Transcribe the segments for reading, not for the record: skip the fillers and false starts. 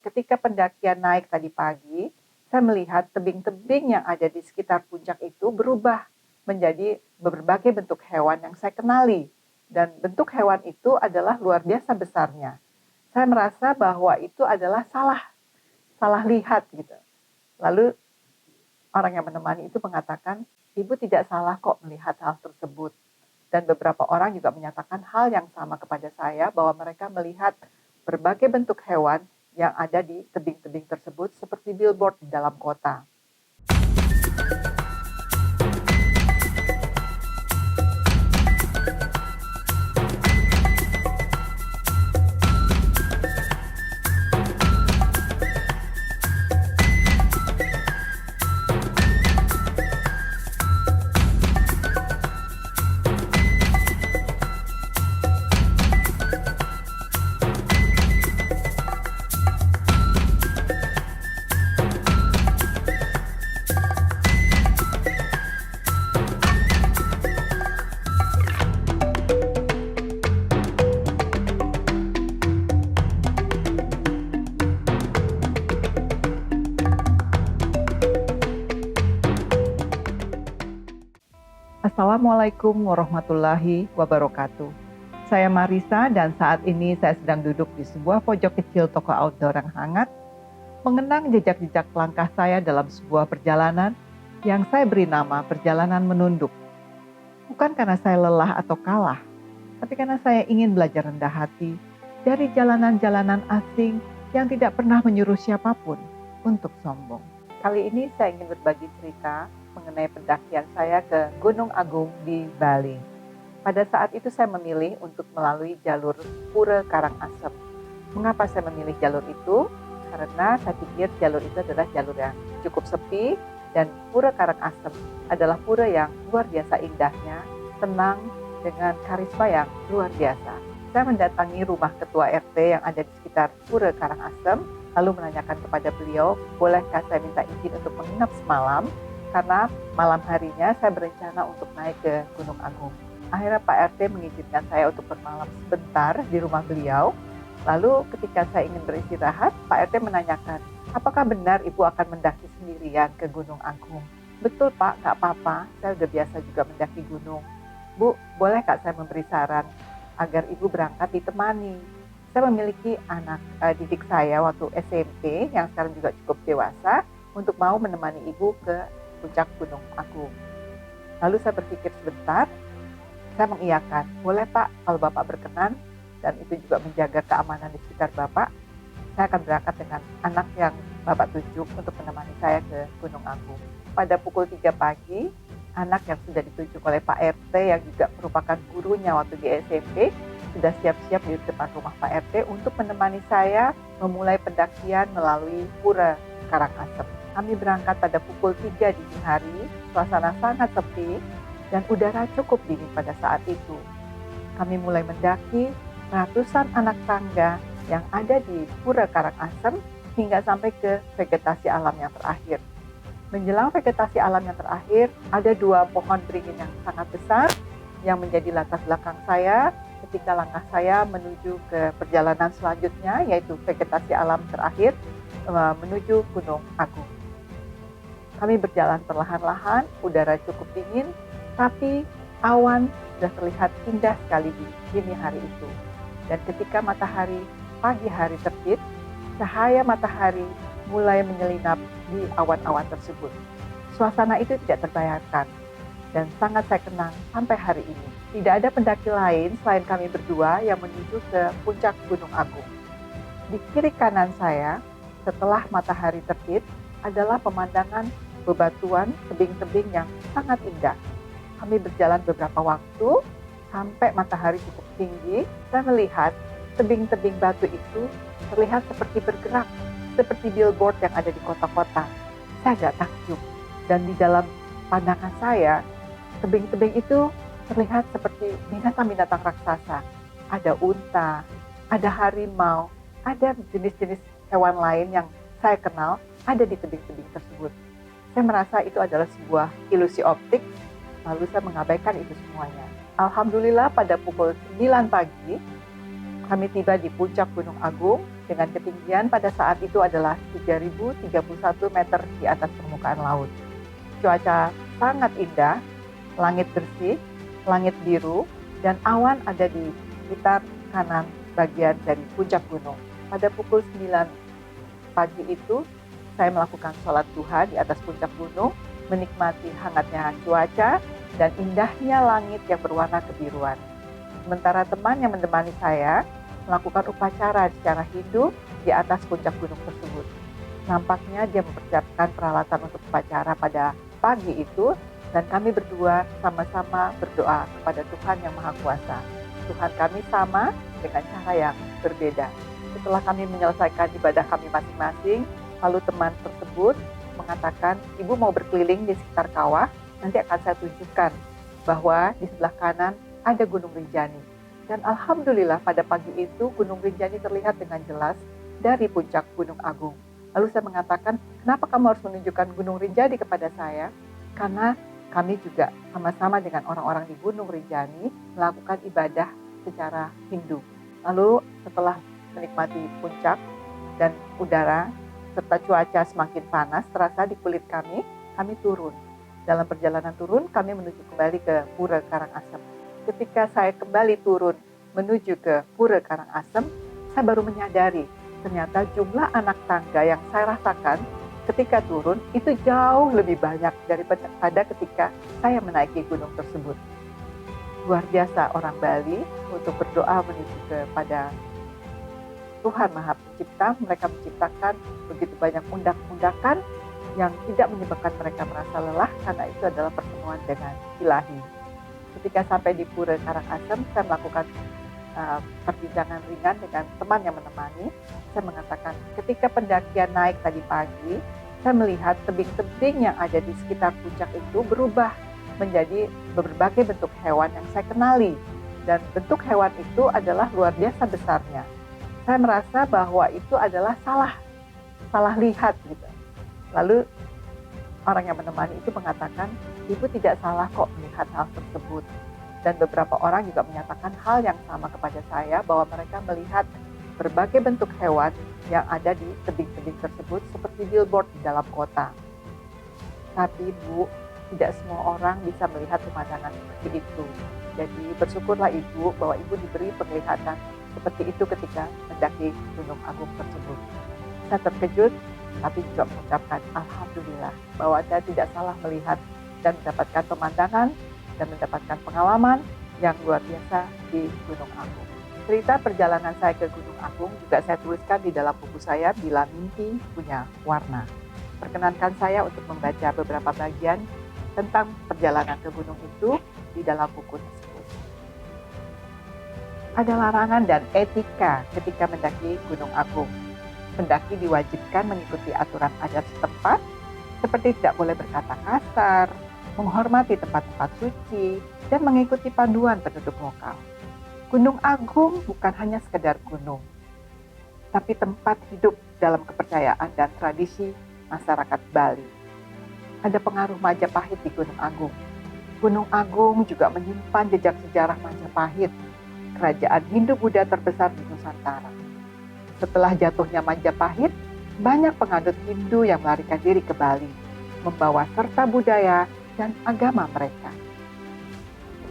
ketika pendakian naik tadi pagi, saya melihat tebing-tebing yang ada di sekitar puncak itu berubah menjadi berbagai bentuk hewan yang saya kenali. Dan bentuk hewan itu adalah luar biasa besarnya. Saya merasa bahwa itu adalah salah lihat gitu. Lalu orang yang menemani itu mengatakan, "Ibu tidak salah kok melihat hal tersebut." Dan beberapa orang juga menyatakan hal yang sama kepada saya bahwa mereka melihat berbagai bentuk hewan yang ada di tebing-tebing tersebut seperti billboard di dalam kota. Assalamualaikum warahmatullahi wabarakatuh. Saya Marisa dan saat ini saya sedang duduk di sebuah pojok kecil toko outdoor yang hangat, mengenang jejak-jejak langkah saya dalam sebuah perjalanan yang saya beri nama perjalanan menunduk. Bukan karena saya lelah atau kalah, tapi karena saya ingin belajar rendah hati dari jalanan-jalanan asing yang tidak pernah menyuruh siapapun untuk sombong. Kali ini saya ingin berbagi cerita mengenai pendakian saya ke Gunung Agung di Bali. Pada saat itu saya memilih untuk melalui jalur Pura Karangasem. Mengapa saya memilih jalur itu? Karena saya pikir jalur itu adalah jalur yang cukup sepi dan Pura Karangasem adalah pura yang luar biasa indahnya, tenang, dengan karisma yang luar biasa. Saya mendatangi rumah ketua RT yang ada di sekitar Pura Karangasem, lalu menanyakan kepada beliau, bolehkah saya minta izin untuk menginap semalam? Karena malam harinya saya berencana untuk naik ke Gunung Agung. Akhirnya Pak RT mengizinkan saya untuk bermalam sebentar di rumah beliau. Lalu ketika saya ingin beristirahat, Pak RT menanyakan, apakah benar Ibu akan mendaki sendirian ke Gunung Agung? Betul Pak, nggak apa-apa, saya udah biasa juga mendaki gunung. Bu, boleh Kak saya memberi saran agar Ibu berangkat ditemani? Saya memiliki anak didik saya waktu SMP yang sekarang juga cukup dewasa untuk mau menemani Ibu ke puncak Gunung Agung. Lalu saya berpikir sebentar, saya mengiyakan, boleh Pak kalau Bapak berkenan dan itu juga menjaga keamanan di sekitar Bapak, saya akan berangkat dengan anak yang Bapak tunjuk untuk menemani saya ke Gunung Agung. Pada pukul 3 pagi, anak yang sudah ditunjuk oleh Pak RT yang juga merupakan gurunya waktu di SMP, sudah siap-siap di depan rumah Pak RT untuk menemani saya memulai pendakian melalui Pura Karangasem. Kami berangkat pada pukul 3 dini hari, suasana sangat sepi dan udara cukup dingin pada saat itu. Kami mulai mendaki ratusan anak tangga yang ada di Pura Karangasem hingga sampai ke vegetasi alam yang terakhir. Menjelang vegetasi alam yang terakhir, ada 2 pohon beringin yang sangat besar yang menjadi latar belakang saya ketika langkah saya menuju ke perjalanan selanjutnya, yaitu vegetasi alam terakhir menuju Gunung Agung. Kami berjalan perlahan-lahan, udara cukup dingin, tapi awan sudah terlihat indah sekali di dini hari itu. Dan ketika matahari pagi hari terbit, cahaya matahari mulai menyelinap di awan-awan tersebut. Suasana itu tidak terbayarkan dan sangat saya kenang sampai hari ini. Tidak ada pendaki lain selain kami berdua yang menuju ke puncak Gunung Agung. Di kiri kanan saya, setelah matahari terbit, adalah pemandangan bebatuan tebing-tebing yang sangat indah. Kami berjalan beberapa waktu sampai matahari cukup tinggi. Saya melihat tebing-tebing batu itu terlihat seperti bergerak, seperti billboard yang ada di kota-kota. Saya agak takjub dan di dalam pandangan saya, tebing-tebing itu terlihat seperti binatang-binatang raksasa. Ada unta, ada harimau, ada jenis-jenis hewan lain yang saya kenal ada di tebing-tebing tersebut. Saya merasa itu adalah sebuah ilusi optik, lalu saya mengabaikan itu semuanya. Alhamdulillah pada pukul 9 pagi, kami tiba di puncak Gunung Agung dengan ketinggian pada saat itu adalah 3031 meter di atas permukaan laut. Cuaca sangat indah, langit bersih, langit biru, dan awan ada di sekitar kanan bagian dari puncak gunung. Pada pukul 9 pagi itu, saya melakukan sholat duha di atas puncak gunung, menikmati hangatnya cuaca dan indahnya langit yang berwarna kebiruan. Sementara teman yang menemani saya melakukan upacara secara Hindu di atas puncak gunung tersebut. Nampaknya dia mempersiapkan peralatan untuk upacara pada pagi itu, dan kami berdua sama-sama berdoa kepada Tuhan yang Maha Kuasa. Tuhan kami sama dengan cara yang berbeda. Setelah kami menyelesaikan ibadah kami masing-masing, lalu teman tersebut mengatakan, "Ibu mau berkeliling di sekitar kawah, nanti akan saya tunjukkan bahwa di sebelah kanan ada Gunung Rinjani." Dan alhamdulillah pada pagi itu Gunung Rinjani terlihat dengan jelas dari puncak Gunung Agung. Lalu saya mengatakan, "Kenapa kamu harus menunjukkan Gunung Rinjani kepada saya?" Karena kami juga sama-sama dengan orang-orang di Gunung Rinjani melakukan ibadah secara Hindu. Lalu setelah menikmati puncak dan udara serta cuaca semakin panas terasa di kulit kami turun. Dalam perjalanan turun, kami menuju kembali ke Pura Karangasem. Ketika saya kembali turun menuju ke Pura Karangasem, saya baru menyadari ternyata jumlah anak tangga yang saya rasakan ketika turun itu jauh lebih banyak daripada ketika saya menaiki gunung tersebut. Luar biasa orang Bali untuk berdoa menuju kepada Tuhan Maha Pencipta. Mereka menciptakan begitu banyak undak-undakan yang tidak menyebabkan mereka merasa lelah, karena itu adalah pertemuan dengan Ilahi. Ketika sampai di Pura Karangasem, saya melakukan perbincangan ringan dengan teman yang menemani. Saya mengatakan, ketika pendakian naik tadi pagi, saya melihat tebing-tebing yang ada di sekitar puncak itu berubah menjadi berbagai bentuk hewan yang saya kenali. Dan bentuk hewan itu adalah luar biasa besarnya. Saya merasa bahwa itu adalah salah lihat gitu. Lalu orang yang menemani itu mengatakan, "Ibu tidak salah kok melihat hal tersebut." Dan beberapa orang juga menyatakan hal yang sama kepada saya, bahwa mereka melihat berbagai bentuk hewan yang ada di tebing-tebing tersebut seperti billboard di dalam kota. Tapi Bu, tidak semua orang bisa melihat pemandangan seperti itu. Jadi bersyukurlah Ibu bahwa Ibu diberi penglihatan seperti itu ketika mendaki Gunung Agung tersebut. Saya terkejut, tapi juga mengucapkan alhamdulillah bahwa saya tidak salah melihat dan mendapatkan pemandangan dan mendapatkan pengalaman yang luar biasa di Gunung Agung. Cerita perjalanan saya ke Gunung Agung juga saya tuliskan di dalam buku saya, Bila Mimpi Punya Warna. Perkenankan saya untuk membaca beberapa bagian tentang perjalanan ke gunung itu di dalam buku tersebut. Ada larangan dan etika ketika mendaki Gunung Agung. Pendaki diwajibkan mengikuti aturan adat setempat, seperti tidak boleh berkata kasar, menghormati tempat-tempat suci, dan mengikuti panduan penduduk lokal. Gunung Agung bukan hanya sekedar gunung, tapi tempat hidup dalam kepercayaan dan tradisi masyarakat Bali. Ada pengaruh Majapahit di Gunung Agung. Gunung Agung juga menyimpan jejak sejarah Majapahit, kerajaan Hindu-Buddha terbesar di Nusantara. Setelah jatuhnya Majapahit, banyak penganut Hindu yang melarikan diri ke Bali, membawa serta budaya dan agama mereka.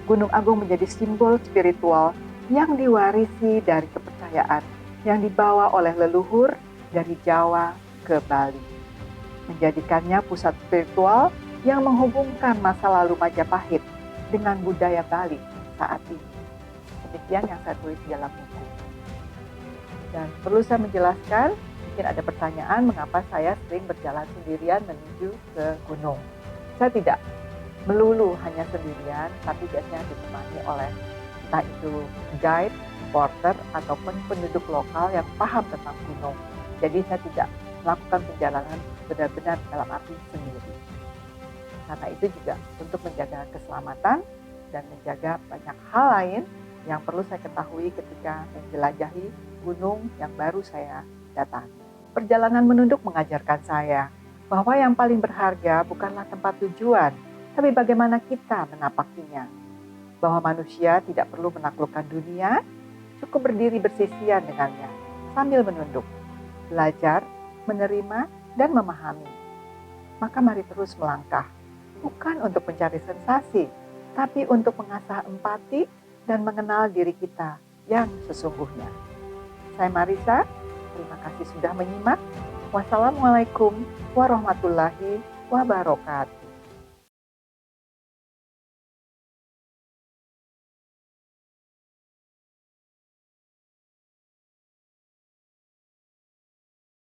Gunung Agung menjadi simbol spiritual yang diwarisi dari kepercayaan yang dibawa oleh leluhur dari Jawa ke Bali, menjadikannya pusat spiritual yang menghubungkan masa lalu Majapahit dengan budaya Bali saat ini. Demikian yang saya tulis di dalam buku. Dan perlu saya menjelaskan, mungkin ada pertanyaan mengapa saya sering berjalan sendirian menuju ke gunung. Saya tidak melulu hanya sendirian, tapi biasanya ditemani oleh entah itu guide, porter, ataupun penduduk lokal yang paham tentang gunung. Jadi saya tidak melakukan perjalanan benar-benar dalam arti sendiri. Karena itu juga untuk menjaga keselamatan dan menjaga banyak hal lain yang perlu saya ketahui ketika menjelajahi gunung yang baru saya datangi. Perjalanan menunduk mengajarkan saya bahwa yang paling berharga bukanlah tempat tujuan, tapi bagaimana kita menapakinya. Bahwa manusia tidak perlu menaklukkan dunia, cukup berdiri bersisian dengannya, sambil menunduk, belajar, menerima, dan memahami. Maka mari terus melangkah, bukan untuk mencari sensasi, tapi untuk mengasah empati dan mengenal diri kita yang sesungguhnya. Saya Marisa, terima kasih sudah menyimak. Wassalamualaikum warahmatullahi wabarakatuh.